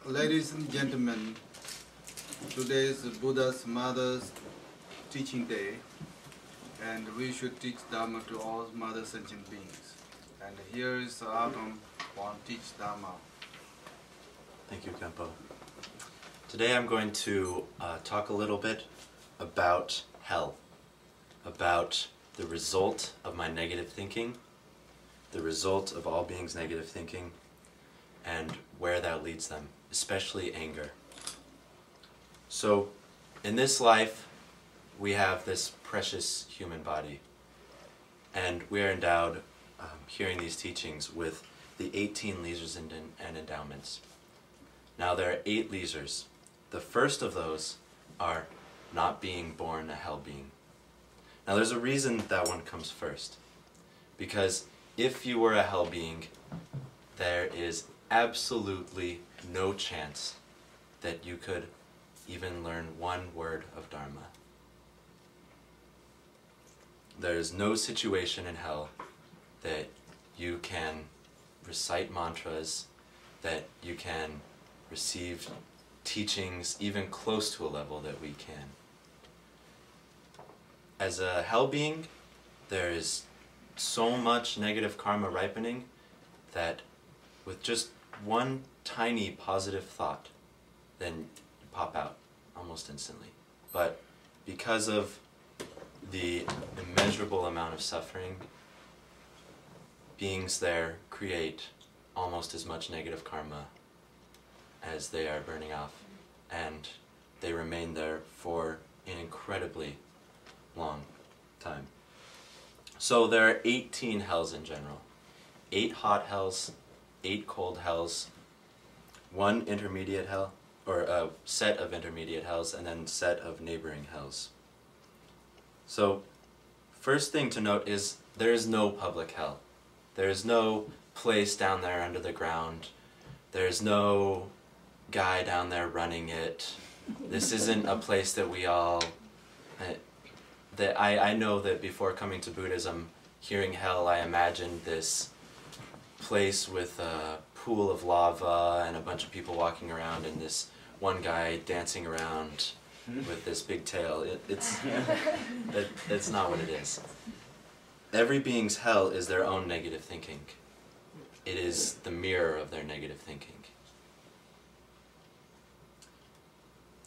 Ladies and gentlemen, today is Buddha's Mother's Teaching Day, and we should teach Dharma to all Mother sentient beings. And here is Autumn on Teach Dharma. Thank you, Kempo. Today I'm going to talk a little bit about hell, about the result of my negative thinking, the result of all beings' negative thinking, and where that leads them, especially anger. So, in this life, we have this precious human body, and we are endowed, hearing these teachings, with the 18 leisures and endowments. Now there are 8 leisures. The first of those are not being born a hell being. Now there's a reason that one comes first. Because if you were a hell being, there is absolutely no chance that you could even learn one word of Dharma. There is no situation in hell that you can recite mantras, that you can receive teachings even close to a level that we can. As a hell being, there is so much negative karma ripening that with just one tiny positive thought, then you pop out almost instantly. But because of the immeasurable amount of suffering, beings there create almost as much negative karma as they are burning off, and they remain there for an incredibly long time. So there are 18 hells in general. 8 hot hells, 8 cold hells, 1 intermediate hell, or a set of intermediate hells, and then a set of neighboring hells. So, first thing to note is there is no public hell. There is no place down there under the ground. There is no guy down there running it. This isn't a place that we all... I know that before coming to Buddhism, hearing hell, I imagined this place with a pool of lava and a bunch of people walking around and this one guy dancing around with this big tail. It's not what it is. Every being's hell is their own negative thinking. It is the mirror of their negative thinking.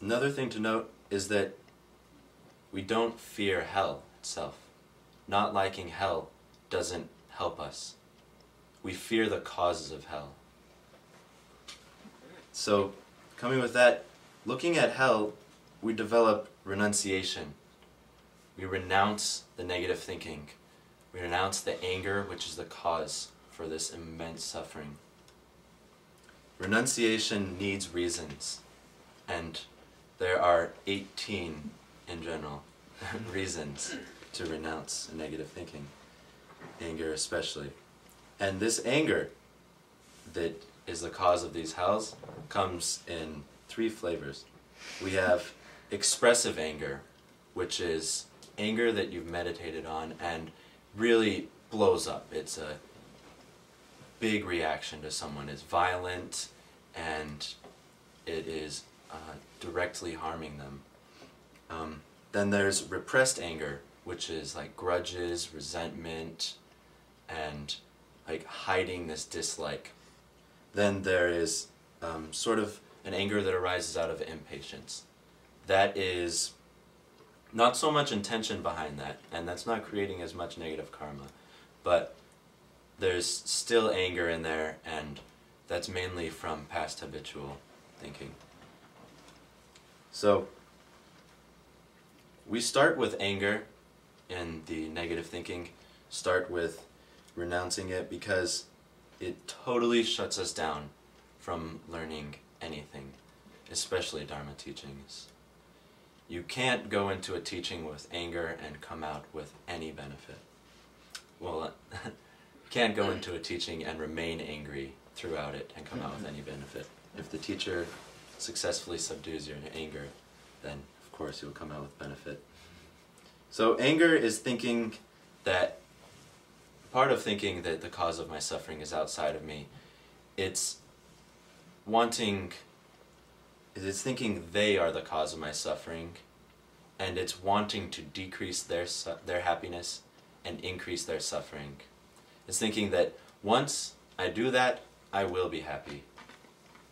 Another thing to note is that we don't fear hell itself. Not liking hell doesn't help us. We fear the causes of hell. So, coming with that, looking at hell, we develop renunciation. We renounce the negative thinking. We renounce the anger, which is the cause for this immense suffering. Renunciation needs reasons, and there are 18 in general reasons to renounce negative thinking, anger especially. And this anger that is the cause of these hells comes in 3 flavors. We have expressive anger, which is anger that you've meditated on and really blows up. It's a big reaction to someone. It's violent and it is directly harming them. Then there's repressed anger, which is like grudges, resentment, and like hiding this dislike. Then there is sort of an anger that arises out of impatience. That is not so much intention behind that, and that's not creating as much negative karma, but there's still anger in there, and that's mainly from past habitual thinking. So, we start with anger in the negative thinking, start with renouncing it because it totally shuts us down from learning anything, especially Dharma teachings. You can't go into a teaching with anger and come out with any benefit. Well, you can't go into a teaching and remain angry throughout it and come out with any benefit. If the teacher successfully subdues your anger, then of course you'll come out with benefit. So anger is thinking that, part of thinking that the cause of my suffering is outside of me. It's wanting is it's thinking they are the cause of my suffering, and it's wanting to decrease their happiness and increase their suffering. It's thinking that once I do that, I will be happy.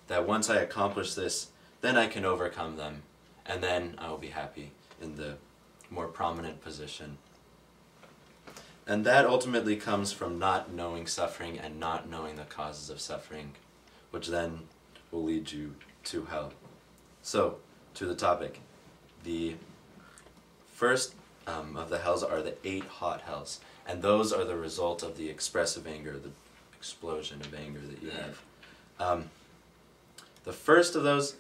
That once I accomplish this, then I can overcome them, and then I will be happy in the more prominent position. And that ultimately comes from not knowing suffering and not knowing the causes of suffering, which then will lead you to hell. So, to the topic. The first of the hells are the 8 hot hells, and those are the result of the expressive anger, the explosion of anger that you have. The first of those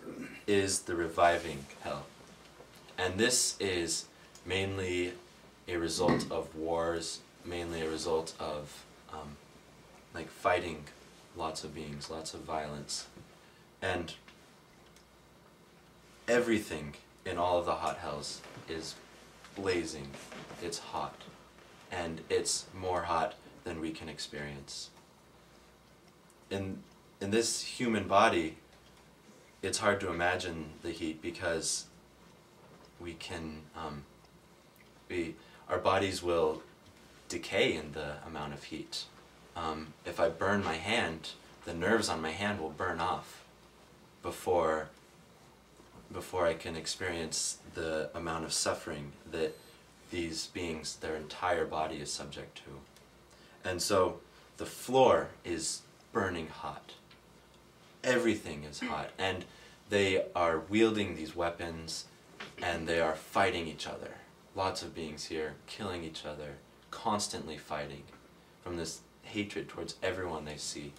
is the reviving hell, and this is mainly a result of wars, mainly a result of like fighting lots of beings, lots of violence, and everything in all of the hot hells is blazing. It's hot, and it's more hot than we can experience. In this human body, it's hard to imagine the heat because we can our bodies will decay in the amount of heat. If I burn my hand, the nerves on my hand will burn off before I can experience the amount of suffering that these beings, their entire body is subject to. And so the floor is burning hot. Everything is hot, and they are wielding these weapons, and they are fighting each other. Lots of beings here killing each other, constantly fighting from this hatred towards everyone they see.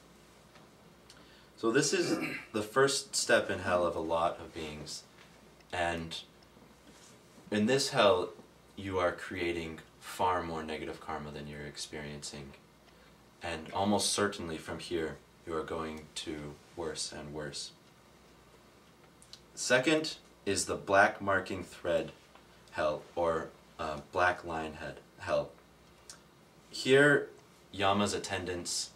So this is the first step in hell of a lot of beings, and in this hell you are creating far more negative karma than you're experiencing, and almost certainly from here you are going to worse and worse. Second is the black marking thread hell, or black line hell. Here Yama's attendants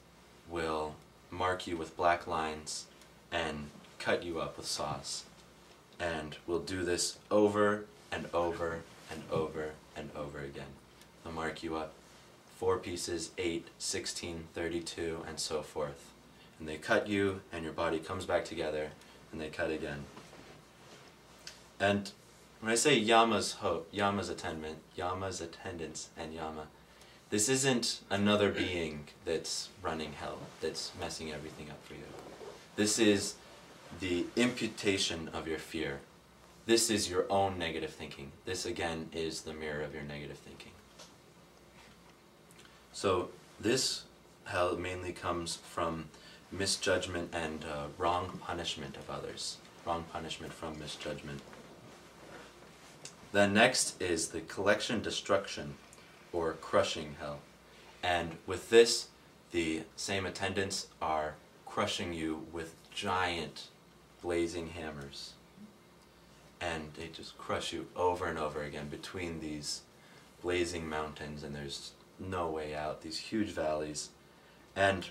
will mark you with black lines and cut you up with saws, and will do this over and over and over and over again. They'll mark you up 4 pieces, 8, 16, 32, and so forth. And they cut you, and your body comes back together, and they cut again. And when I say Yama's attendants, and Yama, this isn't another being that's running hell, that's messing everything up for you. This is the imputation of your fear. This is your own negative thinking. This again is the mirror of your negative thinking. So this hell mainly comes from misjudgment and wrong punishment of others. Wrong punishment from misjudgment. Then next is the collection destruction, or crushing hell. And with this, the same attendants are crushing you with giant blazing hammers. And they just crush you over and over again between these blazing mountains, and there's no way out, these huge valleys. And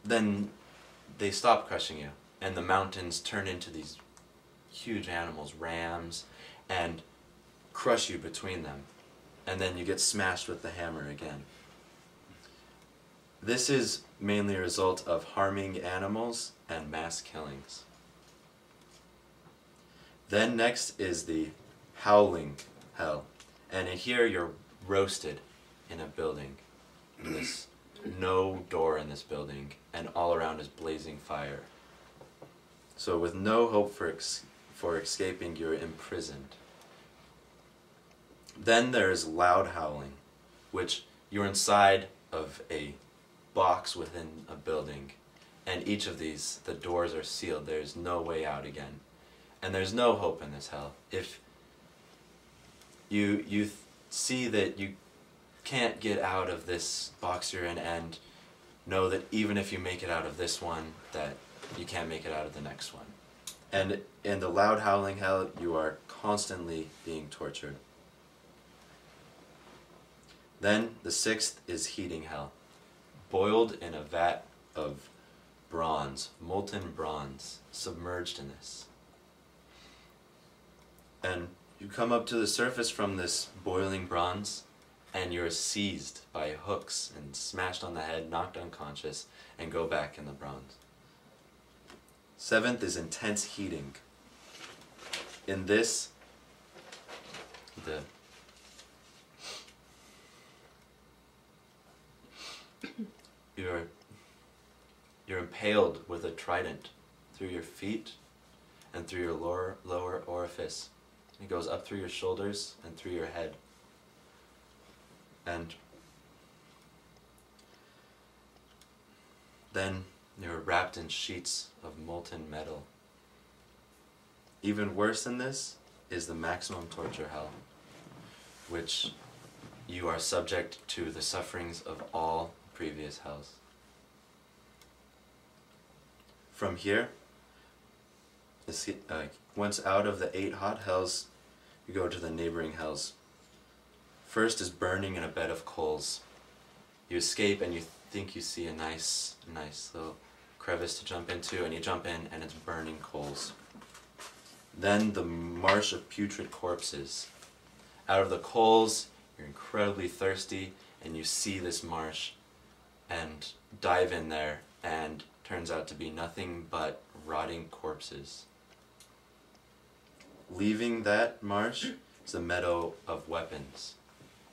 then they stop crushing you, and the mountains turn into these huge animals, rams, and crush you between them. And then you get smashed with the hammer again. This is mainly a result of harming animals and mass killings. Then next is the howling hell. And in here you're roasted in a building. There's no door in this building, and all around is blazing fire. So with no hope for escaping, you're imprisoned. Then there's loud howling, which you're inside of a box within a building, and each of these, the doors are sealed. There's no way out again. And there's no hope in this hell. If you see that you can't get out of this box you're in, and know that even if you make it out of this one, that you can't make it out of the next one. And in the loud howling hell, you are constantly being tortured. Then the 6th is heating hell. Boiled in a vat of bronze, molten bronze, submerged in this. And you come up to the surface from this boiling bronze, and you're seized by hooks and smashed on the head, knocked unconscious, and go back in the bronze. 7th is intense heating. In this, you're impaled with a trident through your feet and through your lower orifice. It goes up through your shoulders and through your head. And then you're wrapped in sheets of molten metal. Even worse than this is the maximum torture hell, which you are subject to the sufferings of all previous hells. From here, once out of the 8 hot hells, you go to the neighboring hells. First is burning in a bed of coals. You escape and you think you see a nice little crevice to jump into, and you jump in and it's burning coals. Then the marsh of putrid corpses. Out of the coals, you're incredibly thirsty, and you see this marsh and dive in there, and turns out to be nothing but rotting corpses. Leaving that marsh is a meadow of weapons,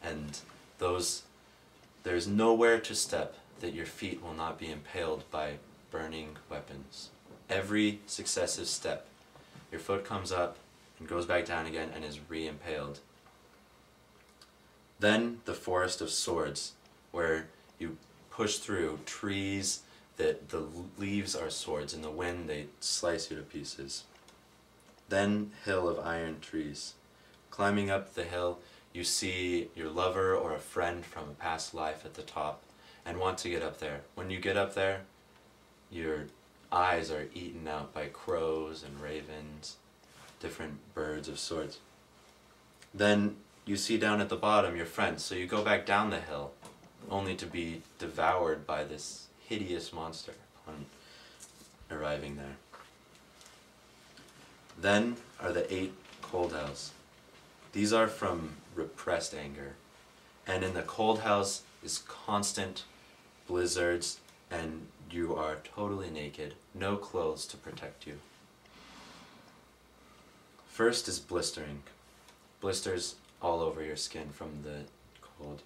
and there's nowhere to step that your feet will not be impaled by burning weapons. Every successive step, your foot comes up and goes back down again and is re-impaled. Then the forest of swords, where you push through trees that the leaves are swords. In the wind they slice you to pieces. Then hill of iron trees. Climbing up the hill, you see your lover or a friend from a past life at the top and want to get up there. When you get up there, your eyes are eaten out by crows and ravens, different birds of sorts. Then you see down at the bottom your friends, so you go back down the hill, only to be devoured by this hideous monster upon arriving there. Then are the 8 cold hells. These are from repressed anger, and in the cold hells is constant blizzards, and you are totally naked, no clothes to protect you. First is blistering. Blisters all over your skin from the cold.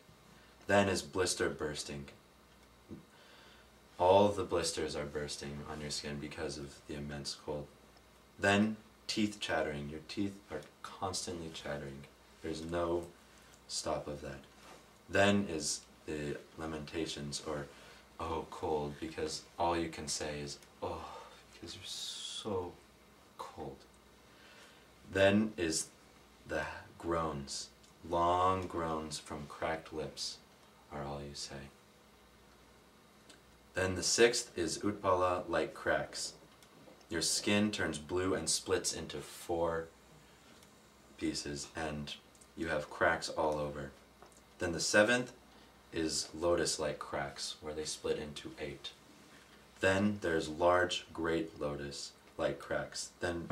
Then is blister bursting. All the blisters are bursting on your skin because of the immense cold. Then teeth chattering. Your teeth are constantly chattering. There's no stop of that. Then is the lamentations, or oh cold, because all you can say is oh, because you're so cold. Then is the groans. Long groans from cracked lips are all you say. Then the 6th is utpala like cracks. Your skin turns blue and splits into 4 pieces, and you have cracks all over. Then the 7th is lotus-like cracks, where they split into 8. Then there's large great lotus-like cracks. Then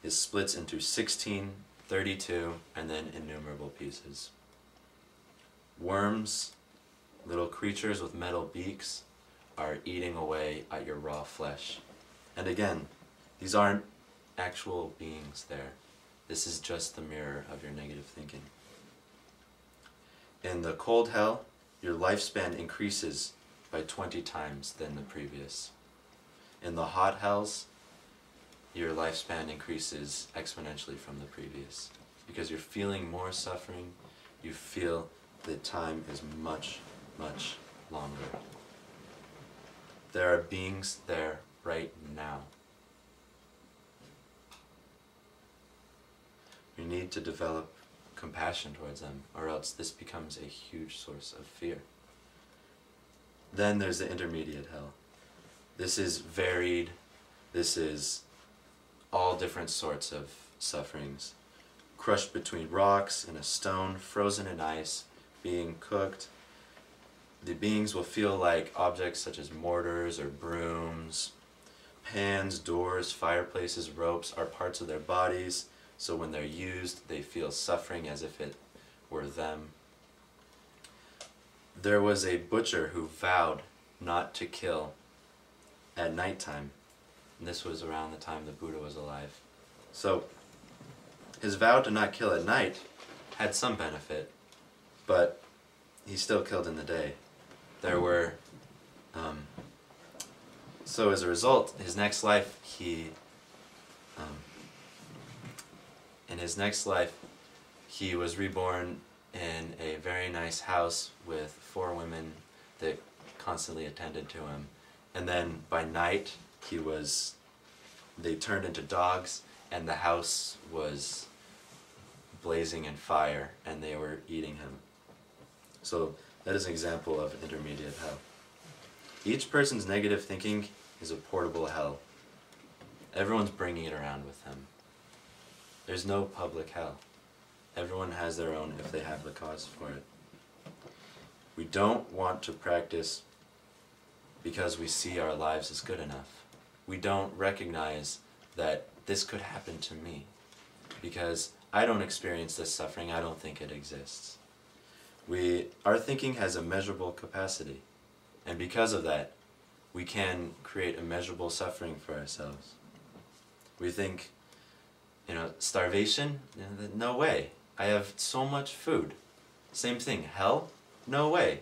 it splits into 16, 32, and then innumerable pieces. Worms, little creatures with metal beaks, are eating away at your raw flesh. And again, these aren't actual beings there. This is just the mirror of your negative thinking. In the cold hell, your lifespan increases by 20 times than the previous. In the hot hells, your lifespan increases exponentially from the previous. Because you're feeling more suffering, you feel that time is much, much longer. There are beings there right now. You need to develop compassion towards them, or else this becomes a huge source of fear. Then there's the intermediate hell. This is varied. This is all different sorts of sufferings. Crushed between rocks and a stone, frozen in ice, being cooked. The beings will feel like objects such as mortars or brooms. Pans, doors, fireplaces, ropes are parts of their bodies, So when they're used, they feel suffering as if it were them. There was a butcher who vowed not to kill at nighttime. And this was around the time the Buddha was alive. So his vow to not kill at night had some benefit, but he still killed in the day. There were, so as a result, in his next life, he was reborn in a very nice house with 4 women that constantly attended to him. And then by night, they turned into dogs, and the house was blazing in fire, and they were eating him. So that is an example of intermediate hell. Each person's negative thinking is a portable hell. Everyone's bringing it around with them. There's no public hell. Everyone has their own if they have the cause for it. We don't want to practice because we see our lives as good enough. We don't recognize that this could happen to me because I don't experience this suffering. I don't think it exists. Our thinking has a measurable capacity, and because of that, we can create immeasurable suffering for ourselves. We think, starvation? No way. I have so much food. Same thing, hell? No way.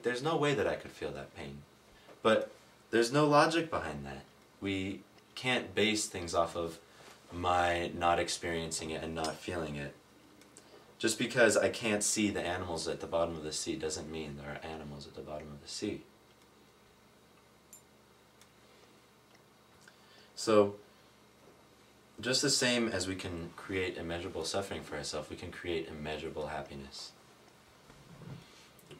There's no way that I could feel that pain. But there's no logic behind that. We can't base things off of my not experiencing it and not feeling it. Just because I can't see the animals at the bottom of the sea doesn't mean there are animals at the bottom of the sea. So, just the same as we can create immeasurable suffering for ourselves, we can create immeasurable happiness.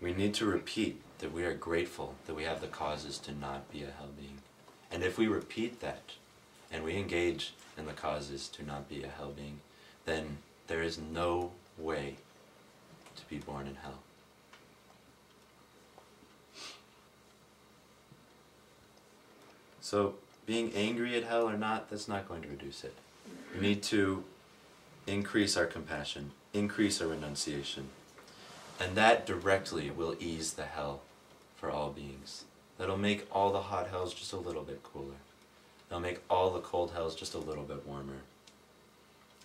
We need to repeat that we are grateful that we have the causes to not be a hell being. And if we repeat that, and we engage in the causes to not be a hell being, then there is no way to be born in hell. So, being angry at hell or not, that's not going to reduce it. We need to increase our compassion, increase our renunciation, and that directly will ease the hell for all beings. That'll make all the hot hells just a little bit cooler. That'll make all the cold hells just a little bit warmer.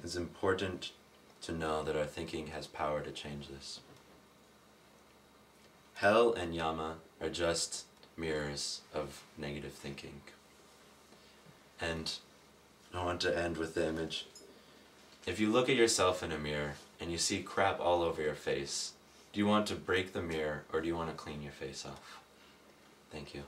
It's important to know that our thinking has power to change this. Hell and Yama are just mirrors of negative thinking. And I want to end with the image. If you look at yourself in a mirror and you see crap all over your face, do you want to break the mirror or do you want to clean your face off? Thank you.